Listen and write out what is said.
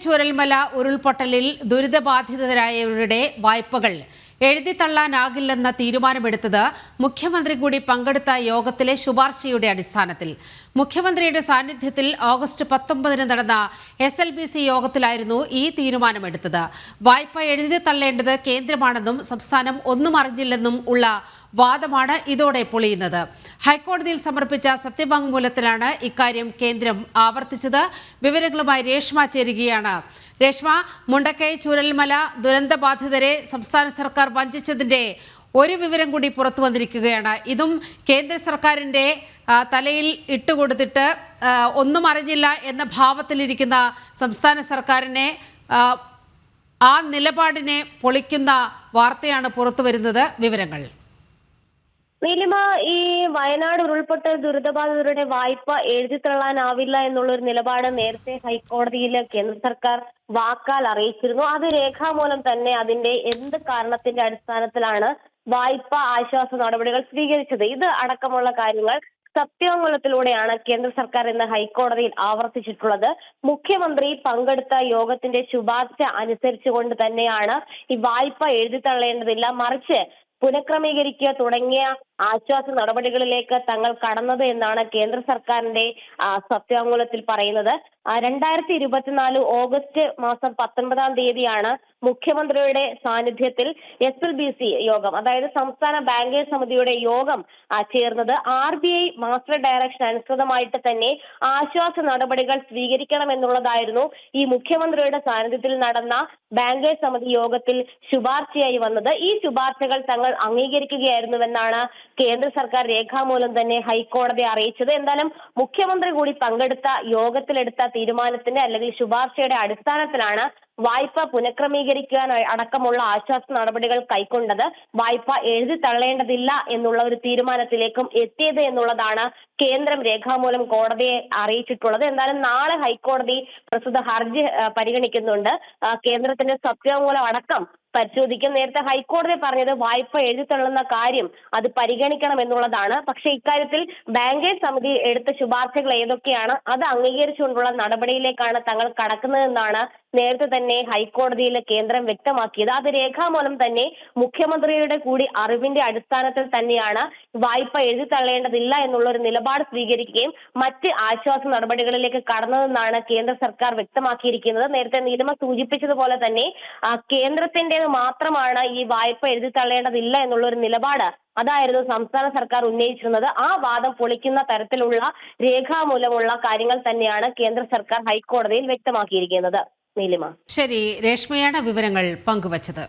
ചൂരൽമല ഉരുൾപൊട്ടലിൽ ദുരിതബാധിതരായവരുടെ വായ്പകൾ എഴുതിത്തള്ളാനാകില്ലെന്ന തീരുമാനമെടുത്തത് മുഖ്യമന്ത്രി കൂടി പങ്കെടുത്ത യോഗത്തിലെ ശുപാർശയുടെ അടിസ്ഥാനത്തിൽ. മുഖ്യമന്ത്രിയുടെ സാന്നിധ്യത്തിൽ ഓഗസ്റ്റ് 19 നടന്ന SLBC യോഗത്തിലായിരുന്നു ഈ തീരുമാനമെടുത്തത്. വായ്പ എഴുതിത്തള്ളേണ്ടത് കേന്ദ്രമാണെന്നും സംസ്ഥാനം ഒന്നും അറിഞ്ഞില്ലെന്നും ഉള്ള വാദമാണ് ഇതോടെ പൊളിയുന്നത്. ഹൈക്കോടതിയിൽ സമർപ്പിച്ച സത്യവാങ്മൂലത്തിലാണ് ഇക്കാര്യം കേന്ദ്രം ആവർത്തിച്ചത്. വിവരങ്ങളുമായി രേഷ്മ ചേരുകയാണ്. രേഷ്മ, മുണ്ടക്കൈ ചൂരൽമല ദുരന്തബാധിതരെ സംസ്ഥാന സർക്കാർ വഞ്ചിച്ചതിന്റെ ഒരു വിവരം കൂടി പുറത്തു വന്നിരിക്കുകയാണ്. ഇതും കേന്ദ്ര സർക്കാരിന്റെ തലയിൽ ഇട്ടുകൊടുത്തിട്ട് ഒന്നും അറിഞ്ഞില്ല എന്ന ഭാവത്തിലിരിക്കുന്ന സംസ്ഥാന സർക്കാരിനെ ആ നിലപാടിനെ പൊളിക്കുന്ന വാർത്തയാണ് പുറത്തു വരുന്നത്. വിവരങ്ങൾ നീലിമ, ഈ വയനാട് ഉരുൾപൊട്ടൽ ദുരിതബാധിതരുടെ വായ്പ എഴുതിത്തള്ളാനാവില്ല എന്നുള്ളൊരു നിലപാട് നേരത്തെ ഹൈക്കോടതിയിൽ കേന്ദ്ര സർക്കാർ വാക്കാൽ അറിയിച്ചിരുന്നു. അത് രേഖാമൂലം തന്നെ അതിന്റെ എന്ത് കാരണത്തിന്റെ അടിസ്ഥാനത്തിലാണ് വായ്പ ആശ്വാസ നടപടികൾ സ്വീകരിച്ചത്, ഇത് അടക്കമുള്ള കാര്യങ്ങൾ സത്യവാങ്മൂലത്തിലൂടെയാണ് കേന്ദ്ര സർക്കാർ ഇന്ന് ഹൈക്കോടതിയിൽ ആവർത്തിച്ചിട്ടുള്ളത്. മുഖ്യമന്ത്രി പങ്കെടുത്ത യോഗത്തിന്റെ ശുപാർശ അനുസരിച്ചുകൊണ്ട് തന്നെയാണ് ഈ വായ്പ എഴുതിത്തള്ളേണ്ടതില്ല, മറിച്ച് പുനഃക്രമീകരിക്കുക തുടങ്ങിയ ആശ്വാസ നടപടികളിലേക്ക് തങ്ങൾ കടന്നത് എന്നാണ് കേന്ദ്ര സർക്കാരിന്റെ സത്യവാങ്മൂലത്തിൽ പറയുന്നത്. 2024 ഓഗസ്റ്റ് മാസം 19 തീയതിയാണ് മുഖ്യമന്ത്രിയുടെ സാന്നിധ്യത്തിൽ SLBC യോഗം, അതായത് സംസ്ഥാന ബാങ്കേഴ്സ് സമിതിയുടെ യോഗം ചേർന്നത്. RBI മാസ്റ്റർ ഡയറക്ഷൻ അനുസൃതമായിട്ട് തന്നെ ആശ്വാസ നടപടികൾ സ്വീകരിക്കണമെന്നുള്ളതായിരുന്നു ഈ മുഖ്യമന്ത്രിയുടെ സാന്നിധ്യത്തിൽ നടന്ന ബാങ്കേഴ്സ് സമിതി യോഗത്തിൽ ശുപാർശയായി വന്നത്. ഈ ശുപാർശകൾ തങ്ങൾ അംഗീകരിക്കുകയായിരുന്നുവെന്നാണ് കേന്ദ്ര സർക്കാർ രേഖാമൂലം തന്നെ ഹൈക്കോടതിയെ അറിയിച്ചത്. എന്തായാലും മുഖ്യമന്ത്രി കൂടി പങ്കെടുത്ത യോഗത്തിലെടുത്ത തീരുമാനത്തിന്റെ അല്ലെങ്കിൽ ശുപാർശയുടെ അടിസ്ഥാനത്തിലാണ് വായ്പ പുനഃക്രമീകരിക്കാൻ അടക്കമുള്ള ആശ്വാസ നടപടികൾ കൈക്കൊണ്ടത്. വായ്പ എഴുതി തള്ളേണ്ടതില്ല എന്നുള്ള ഒരു തീരുമാനത്തിലേക്കും എത്തിയത് എന്നുള്ളതാണ് കേന്ദ്രം രേഖാമൂലം കോടതിയെ അറിയിച്ചിട്ടുള്ളത്. എന്തായാലും നാളെ ഹൈക്കോടതി പ്രസ്തുത ഹർജി പരിഗണിക്കുന്നുണ്ട്. കേന്ദ്രത്തിന്റെ സത്യവാങ്മൂലം അടക്കം പരിശോധിക്കും. നേരത്തെ ഹൈക്കോടതി പറഞ്ഞത് വായ്പ എഴുതിത്തള്ളുന്ന കാര്യം അത് പരിഗണിക്കണം എന്നുള്ളതാണ്. പക്ഷെ ഇക്കാര്യത്തിൽ ബാങ്കേഴ്സ് സമിതി എടുത്ത ശുപാർശകൾ ഏതൊക്കെയാണ്, അത് അംഗീകരിച്ചുകൊണ്ടുള്ള നടപടിയിലേക്കാണ് തങ്ങൾ കടക്കുന്നതെന്നാണ് നേരത്തെ തന്നെ ഹൈക്കോടതിയിൽ കേന്ദ്രം വ്യക്തമാക്കിയത്. അത് രേഖാമൂലം തന്നെ മുഖ്യമന്ത്രിയുടെ കൂടി അറിവിന്റെ അടിസ്ഥാനത്തിൽ തന്നെയാണ് വായ്പ എഴുതിത്തള്ളേണ്ടതില്ല എന്നുള്ളൊരു നിലപാട് സ്വീകരിക്കുകയും മറ്റ് ആശ്വാസ നടപടികളിലേക്ക് കടന്നതെന്നാണ് കേന്ദ്ര സർക്കാർ വ്യക്തമാക്കിയിരിക്കുന്നത്. നേരത്തെ നീലിമ സൂചിപ്പിച്ചതുപോലെ തന്നെ കേന്ദ്രത്തിൻ്റെത് മാത്രമാണ് ഈ വായ്പ എഴുതിത്തള്ളേണ്ടതില്ല എന്നുള്ളൊരു നിലപാട്, അതായിരുന്നു സംസ്ഥാന സർക്കാർ ഉന്നയിച്ചിരുന്നത്. ആ വാദം പൊളിക്കുന്ന തരത്തിലുള്ള രേഖാമൂലമുള്ള കാര്യങ്ങൾ തന്നെയാണ് കേന്ദ്ര സർക്കാർ ഹൈക്കോടതിയിൽ വ്യക്തമാക്കിയിരിക്കുന്നത്. നീലിമ, ശരി, രേഷ്മയാണ് വിവരങ്ങൾ പങ്കുവച്ചത്.